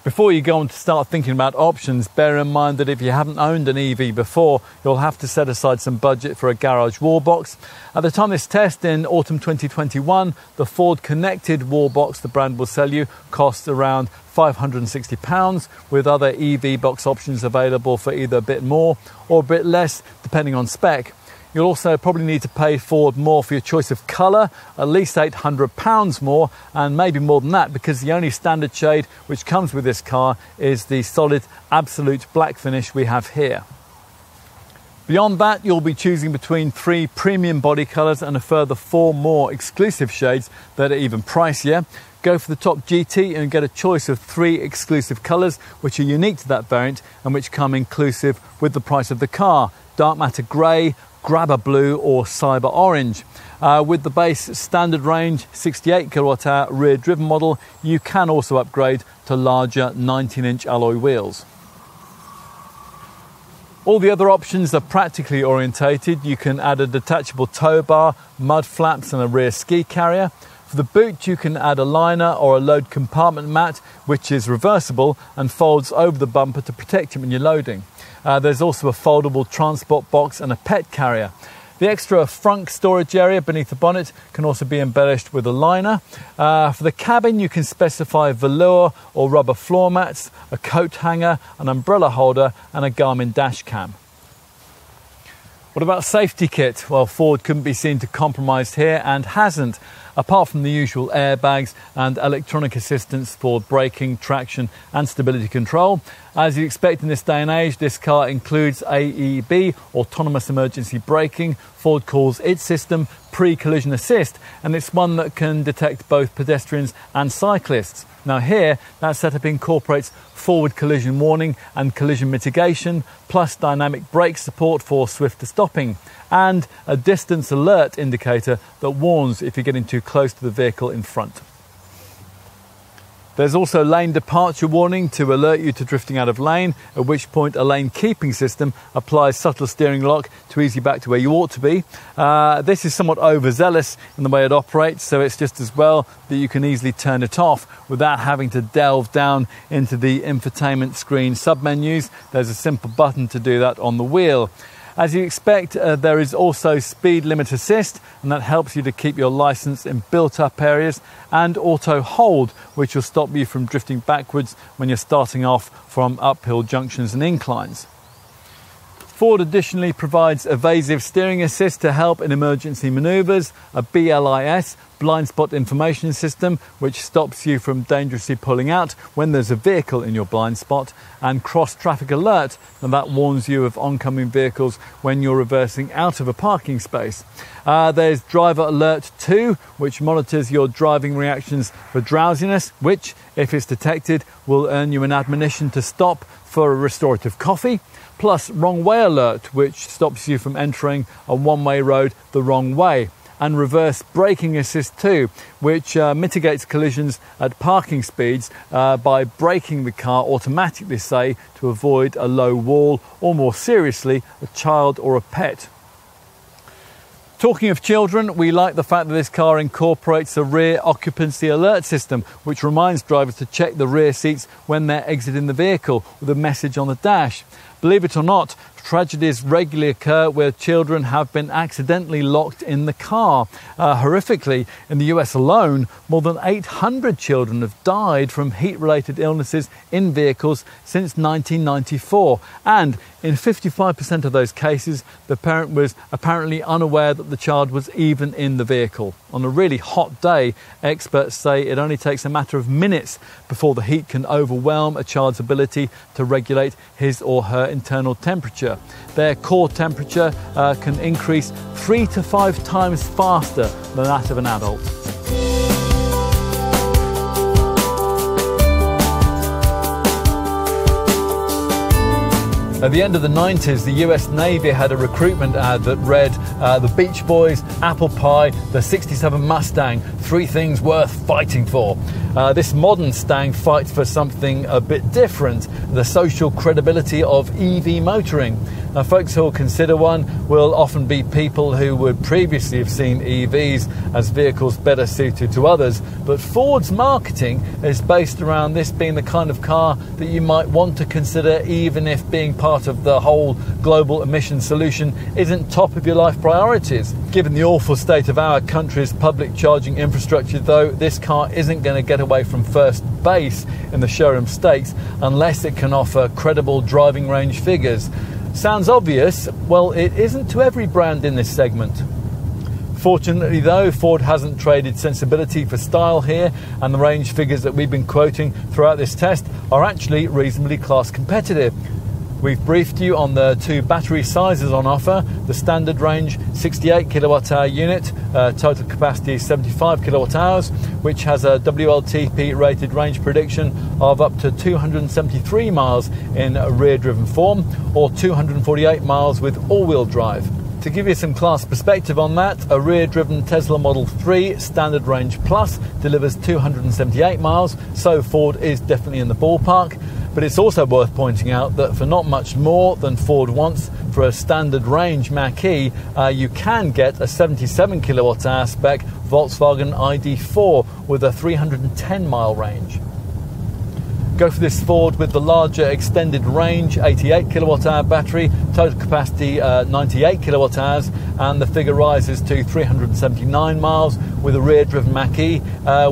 [SPEAKER 2] Before you go on to start thinking about options, bear in mind that if you haven't owned an EV before, you'll have to set aside some budget for a garage wall box. At the time of this test in autumn 2021, the Ford connected wall box the brand will sell you costs around £560, with other EV box options available for either a bit more or a bit less, depending on spec. You'll also probably need to pay Ford more for your choice of colour, at least £800 more, and maybe more than that, because the only standard shade which comes with this car is the solid absolute black finish we have here. Beyond that, you'll be choosing between 3 premium body colours and a further 4 more exclusive shades that are even pricier. Go for the top GT and get a choice of 3 exclusive colours which are unique to that variant and which come inclusive with the price of the car: dark matter grey, grabber blue or cyber orange. With the base standard range 68 kilowatt-hour rear driven model, you can also upgrade to larger 19-inch alloy wheels. All the other options are practically orientated. You can add a detachable tow bar, mud flaps and a rear ski carrier. For the boot, you can add a liner or a load compartment mat, which is reversible and folds over the bumper to protect you when you're loading. There's also a foldable transport box and a pet carrier. The extra front storage area beneath the bonnet can also be embellished with a liner. For the cabin, you can specify velour or rubber floor mats, a coat hanger, an umbrella holder and a Garmin dash cam. What about safety kit? Well, Ford couldn't be seen to compromise here and hasn't. Apart from the usual airbags and electronic assistance for braking, traction and stability control. As you expect in this day and age, this car includes AEB, autonomous emergency braking. Ford calls its system pre-collision assist, and it's one that can detect both pedestrians and cyclists. Now here, that setup incorporates forward collision warning and collision mitigation, plus dynamic brake support for swifter stopping, and a distance alert indicator that warns if you're getting too close to the vehicle in front. There's also lane departure warning to alert you to drifting out of lane, at which point a lane keeping system applies subtle steering lock to ease you back to where you ought to be. This is somewhat overzealous in the way it operates, so it's just as well that you can easily turn it off without having to delve down into the infotainment screen submenus. There's a simple button to do that on the wheel. As you expect, there is also speed limit assist, and that helps you to keep your license in built-up areas, and auto hold, which will stop you from drifting backwards when you're starting off from uphill junctions and inclines. Ford additionally provides evasive steering assist to help in emergency manoeuvres, a BLIS, blind spot information system, which stops you from dangerously pulling out when there's a vehicle in your blind spot, and cross traffic alert, and that warns you of oncoming vehicles when you're reversing out of a parking space. There's driver alert 2, which monitors your driving reactions for drowsiness, which, if it's detected, will earn you an admonition to stop for a restorative coffee, plus wrong way alert, which stops you from entering a one-way road the wrong way, and reverse braking assist 2, which mitigates collisions at parking speeds by braking the car automatically, say, to avoid a low wall or, more seriously, a child or a pet. Talking of children, we like the fact that this car incorporates a rear occupancy alert system, which reminds drivers to check the rear seats when they're exiting the vehicle, with a message on the dash. Believe it or not, tragedies regularly occur where children have been accidentally locked in the car. Horrifically, in the US alone, more than 800 children have died from heat-related illnesses in vehicles since 1994. And in 55% of those cases, the parent was apparently unaware that the child was even in the vehicle. On a really hot day, experts say it only takes a matter of minutes before the heat can overwhelm a child's ability to regulate his or her internal temperature. Their core temperature can increase 3 to 5 times faster than that of an adult. At the end of the 90s, the US Navy had a recruitment ad that read, the Beach Boys, apple pie, the 67 Mustang, 3 things worth fighting for. This modern Stang fights for something a bit different, the social credibility of EV motoring. Now, folks who will consider one will often be people who would previously have seen EVs as vehicles better suited to others, but Ford's marketing is based around this being the kind of car that you might want to consider even if being part of the whole global emission solution isn't top of your life priorities. Given the awful state of our country's public charging infrastructure, though, this car isn't going to get away from first base in the showroom stakes unless it can offer credible driving range figures. Sounds obvious? Well, it isn't to every brand in this segment. Fortunately though, Ford hasn't traded sensibility for style here, and the range figures that we've been quoting throughout this test are actually reasonably class competitive. We've briefed you on the two battery sizes on offer. The standard range 68 kilowatt hour unit, total capacity 75 kilowatt hours, which has a WLTP rated range prediction of up to 273 miles in rear driven form, or 248 miles with all-wheel drive. To give you some class perspective on that, a rear-driven Tesla Model 3 Standard Range Plus delivers 278 miles, so Ford is definitely in the ballpark. But it's also worth pointing out that for not much more than Ford wants for a Standard Range Mach-E, you can get a 77 kilowatt hour spec Volkswagen ID.4 with a 310 mile range. Go for this Ford with the larger extended range 88 kilowatt hour battery, total capacity 98 kilowatt hours, and the figure rises to 379 miles with a rear driven Mach-E,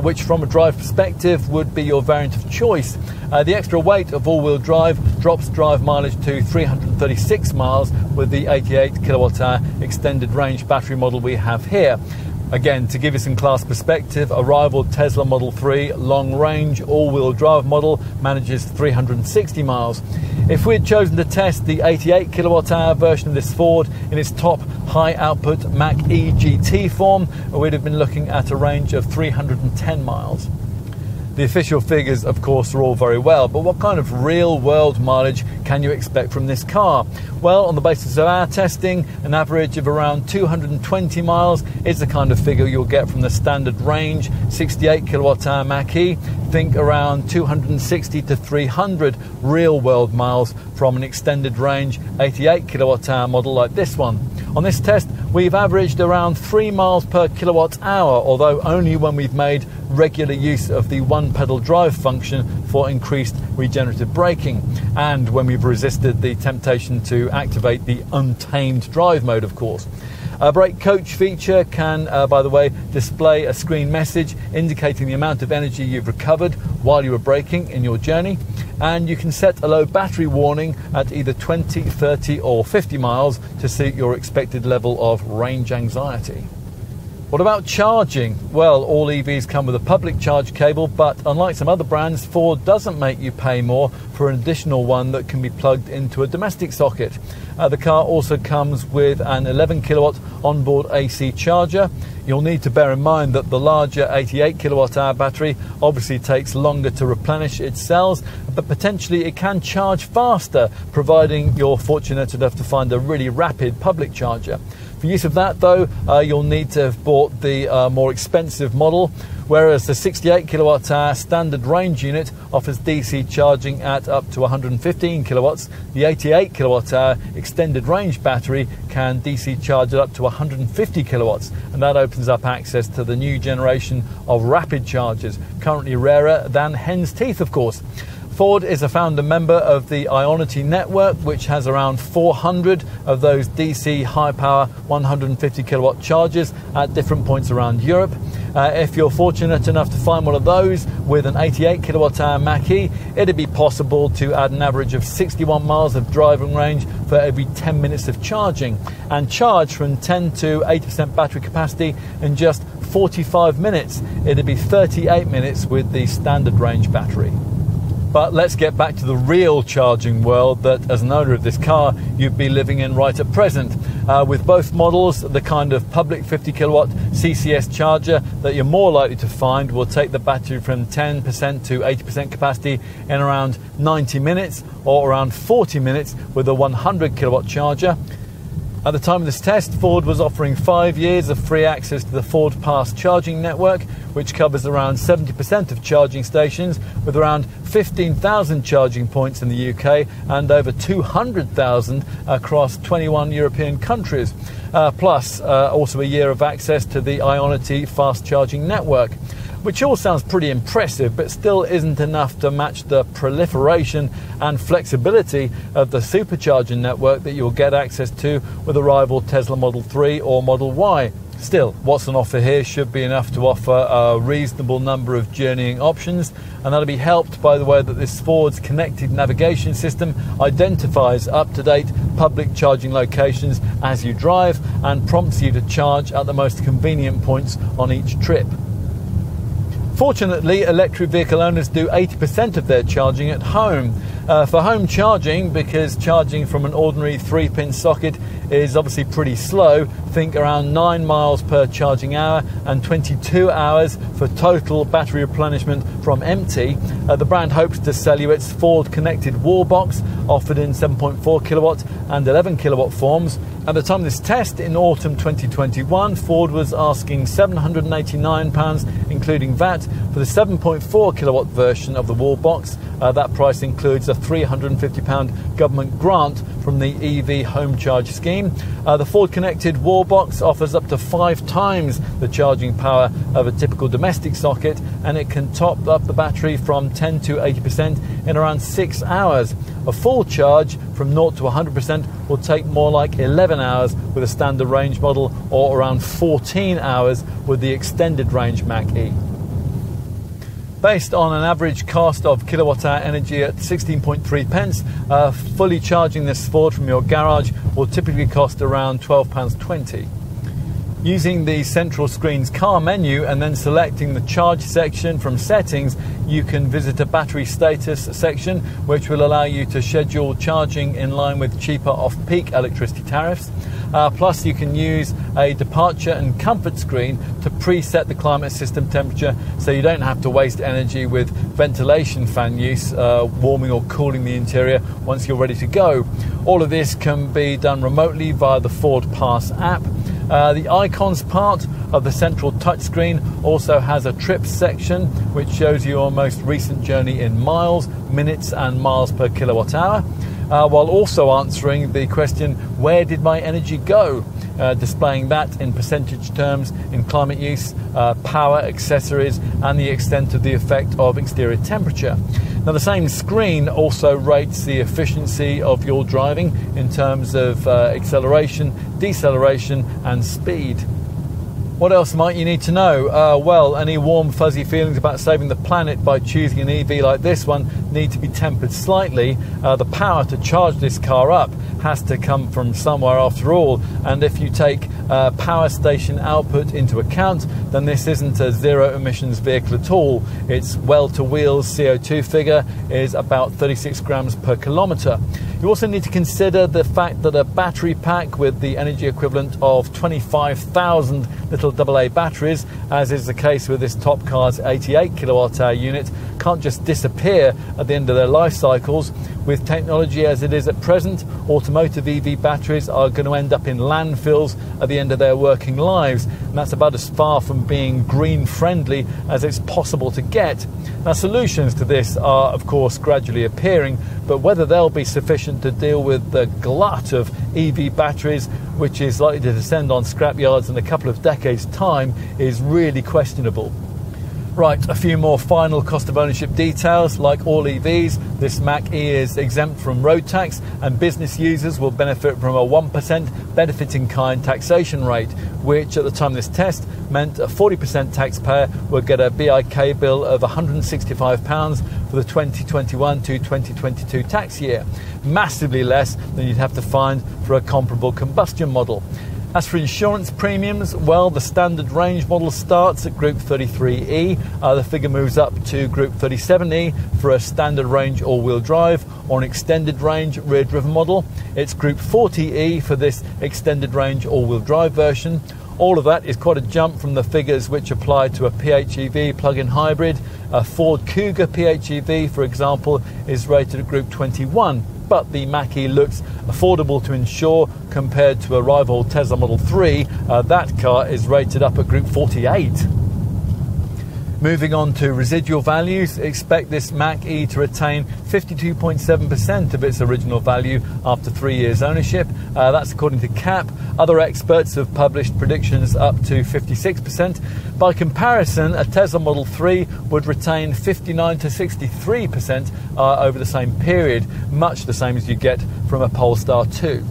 [SPEAKER 2] which from a drive perspective would be your variant of choice. The extra weight of all-wheel drive drops drive mileage to 336 miles with the 88 kilowatt hour extended range battery model we have here. Again, to give you some class perspective, a rival Tesla Model 3 long-range all-wheel drive model manages 360 miles. If we had chosen to test the 88 kilowatt-hour version of this Ford in its top high-output Mach-E GT form, we'd have been looking at a range of 310 miles. The official figures, of course, are all very well, but what kind of real-world mileage can you expect from this car? Well, on the basis of our testing, an average of around 220 miles is the kind of figure you'll get from the standard range 68 kilowatt-hour Mach-E. Think around 260 to 300 real-world miles from an extended range 88 kilowatt-hour model like this one. On this test, we've averaged around 3 miles per kilowatt hour, although only when we've made regular use of the one-pedal drive function for increased regenerative braking, and when we've resisted the temptation to activate the untamed drive mode, of course. A brake coach feature can, by the way, display a screen message indicating the amount of energy you've recovered while you were braking in your journey, and you can set a low battery warning at either 20, 30 or 50 miles to suit your expected level of range anxiety. What about charging? Well, all EVs come with a public charge cable, but unlike some other brands, Ford doesn't make you pay more for an additional one that can be plugged into a domestic socket. The car also comes with an 11 kilowatt onboard AC charger. You'll need to bear in mind that the larger 88 kilowatt hour battery obviously takes longer to replenish its cells, but potentially it can charge faster, providing you're fortunate enough to find a really rapid public charger. For use of that, though, you'll need to have bought the more expensive model, whereas the 68 kilowatt hour standard range unit offers DC charging at up to 115 kilowatts. The 88 kilowatt hour extended range battery can DC charge at up to 150 kilowatts, and that opens up access to the new generation of rapid chargers, currently rarer than hen's teeth, of course. Ford is a founder member of the Ionity network, which has around 400 of those DC high-power 150 kilowatt chargers at different points around Europe. If you're fortunate enough to find one of those with an 88 kilowatt hour Mach-E, it'd be possible to add an average of 61 miles of driving range for every 10 minutes of charging, and charge from 10 to 80% battery capacity in just 45 minutes. It'd be 38 minutes with the standard range battery. But let's get back to the real charging world that, as an owner of this car, you'd be living in right at present. With both models, the kind of public 50 kilowatt CCS charger that you're more likely to find will take the battery from 10% to 80% capacity in around 90 minutes, or around 40 minutes with a 100 kilowatt charger. At the time of this test, Ford was offering 5 years of free access to the Ford Pass charging network, which covers around 70% of charging stations, with around 15,000 charging points in the UK and over 200,000 across 21 European countries, plus also a year of access to the Ionity fast charging network, which all sounds pretty impressive, but still isn't enough to match the proliferation and flexibility of the supercharger network that you'll get access to with a rival Tesla Model 3 or Model Y. Still, what's on offer here should be enough to offer a reasonable number of journeying options, and that'll be helped by the way that this Ford's connected navigation system identifies up-to-date public charging locations as you drive and prompts you to charge at the most convenient points on each trip. Fortunately, electric vehicle owners do 80% of their charging at home. For home charging, because charging from an ordinary 3-pin socket is obviously pretty slow, think around 9 miles per charging hour and 22 hours for total battery replenishment from empty. The brand hopes to sell you its Ford connected wall box, offered in 7.4 kilowatt and 11 kilowatt forms. At the time of this test in autumn 2021, Ford was asking £789, including VAT, for the 7.4 kilowatt version of the wall box. That price includes a £350 government grant from the EV home charge scheme. The Ford connected wall box offers up to 5 times the charging power of a typical domestic socket, and it can top up the battery from 10 to 80% in around 6 hours. A full charge from 0 to 100% will take more like 11 hours with a standard range model, or around 14 hours with the extended range Mach-E. Based on an average cost of kilowatt-hour energy at 16.3 pence, fully charging this Ford from your garage will typically cost around £12.20. Using the central screen's car menu and then selecting the charge section from settings, you can visit a battery status section, which will allow you to schedule charging in line with cheaper off-peak electricity tariffs. Plus, you can use a departure and comfort screen to preset the climate system temperature, so you don't have to waste energy with ventilation fan use, warming or cooling the interior once you're ready to go. All of this can be done remotely via the Ford Pass app. The icons part of the central touchscreen also has a trips section, which shows you your most recent journey in miles, minutes and miles per kilowatt hour, while also answering the question, where did my energy go? Displaying that in percentage terms in climate use, power, accessories and the extent of the effect of exterior temperature. Now, the same screen also rates the efficiency of your driving in terms of acceleration, deceleration and speed. What else might you need to know? Well, any warm fuzzy feelings about saving the planet by choosing an EV like this one need to be tempered slightly. The power to charge this car up has to come from somewhere after all, and if you take power station output into account, then this isn't a zero emissions vehicle at all. Its well-to-wheels CO2 figure is about 36 grams per kilometre. You also need to consider the fact that a battery pack with the energy equivalent of 25,000 little AA batteries, as is the case with this top car's 88 kilowatt hour unit, can't just disappear at the end of their life cycles. With technology as it is at present, automotive EV batteries are going to end up in landfills at the end of their working lives, and that's about as far from being green friendly as it's possible to get. Now, solutions to this are of course gradually appearing, but whether they'll be sufficient to deal with the glut of EV batteries which is likely to descend on scrapyards in a couple of decades' time is really questionable. Right, a few more final cost of ownership details. Like all EVs, this Mach-E is exempt from road tax, and business users will benefit from a 1% benefit in kind taxation rate, which at the time of this test meant a 40% taxpayer would get a BIK bill of £165 for the 2021 to 2022 tax year, massively less than you'd have to find for a comparable combustion model. As for insurance premiums, well, the standard range model starts at Group 33E. The figure moves up to Group 37E for a standard range all-wheel drive or an extended range rear-driven model. It's Group 40E for this extended range all-wheel drive version. All of that is quite a jump from the figures which apply to a PHEV plug-in hybrid. A Ford Kuga PHEV, for example, is rated at Group 21. But the Mach-E looks affordable to insure compared to a rival Tesla Model 3. That car is rated up at Group 48. Moving on to residual values, expect this Mach-E to retain 52.7% of its original value after 3 years ownership. That's according to CAP. Other experts have published predictions up to 56%. By comparison, a Tesla Model 3 would retain 59 to 63% over the same period, much the same as you get from a Polestar 2.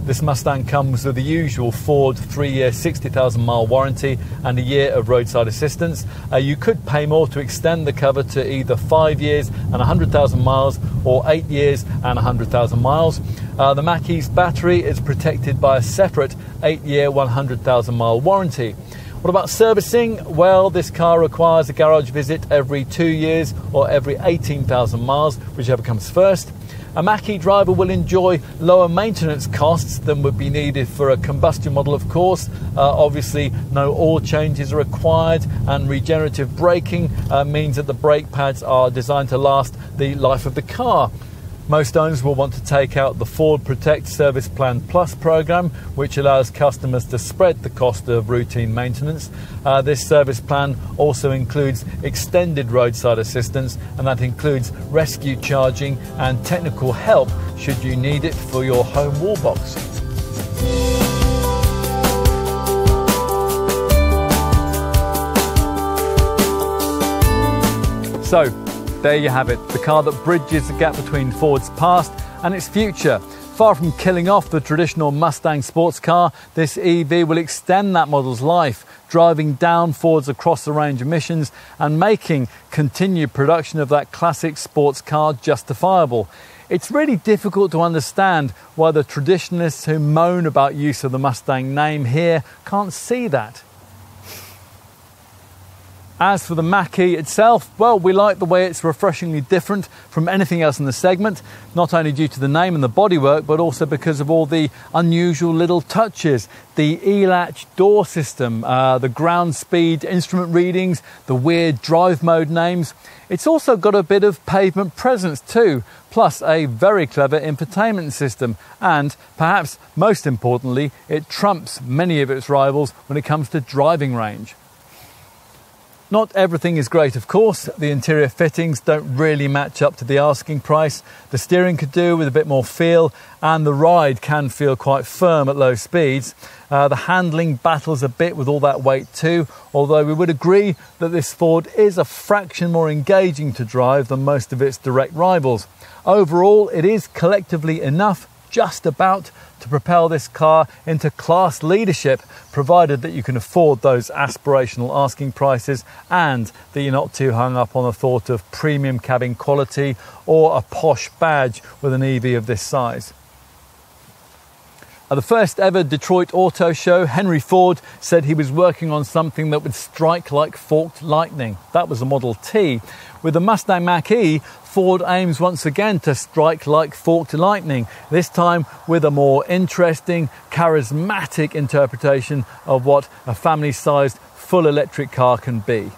[SPEAKER 2] This Mustang comes with the usual Ford 3-year 60,000 mile warranty and a year of roadside assistance. You could pay more to extend the cover to either 5 years and 100,000 miles or 8 years and 100,000 miles. The Mach-E's battery is protected by a separate 8-year 100,000 mile warranty. What about servicing? Well, this car requires a garage visit every 2 years or every 18,000 miles, whichever comes first. A Mach-E driver will enjoy lower maintenance costs than would be needed for a combustion model, of course. Obviously, no oil changes are required, and regenerative braking means that the brake pads are designed to last the life of the car. Most owners will want to take out the Ford Protect Service Plan Plus program, which allows customers to spread the cost of routine maintenance. This service plan also includes extended roadside assistance, and that includes rescue charging and technical help should you need it for your home wall box. So, there you have it, the car that bridges the gap between Ford's past and its future. Far from killing off the traditional Mustang sports car, this EV will extend that model's life, driving down Ford's across-the-range emissions and making continued production of that classic sports car justifiable. It's really difficult to understand why the traditionalists who moan about use of the Mustang name here can't see that. As for the Mach-E itself, well, we like the way it's refreshingly different from anything else in the segment, not only due to the name and the bodywork, but also because of all the unusual little touches. The E-latch door system, the ground speed instrument readings, the weird drive mode names. It's also got a bit of pavement presence too, plus a very clever infotainment system. And perhaps most importantly, it trumps many of its rivals when it comes to driving range. Not everything is great, of course. The interior fittings don't really match up to the asking price. The steering could do with a bit more feel, and the ride can feel quite firm at low speeds. The handling battles a bit with all that weight too, although we would agree that this Ford is a fraction more engaging to drive than most of its direct rivals. Overall, it is collectively enough, just about, to propel this car into class leadership, provided that you can afford those aspirational asking prices and that you're not too hung up on the thought of premium cabin quality or a posh badge with an EV of this size. At the first ever Detroit Auto Show, Henry Ford said he was working on something that would strike like forked lightning. That was the Model T. With the Mustang Mach-E, Ford aims once again to strike like forked lightning, this time with a more interesting, charismatic interpretation of what a family-sized full electric car can be.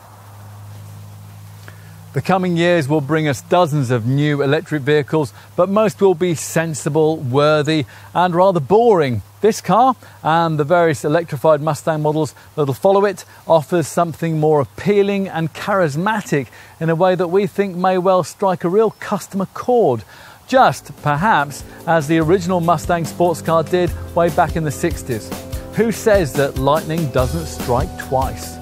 [SPEAKER 2] The coming years will bring us dozens of new electric vehicles, but most will be sensible, worthy, and rather boring. This car and the various electrified Mustang models that'll follow it offers something more appealing and charismatic in a way that we think may well strike a real customer chord, just perhaps as the original Mustang sports car did way back in the 60s. Who says that lightning doesn't strike twice?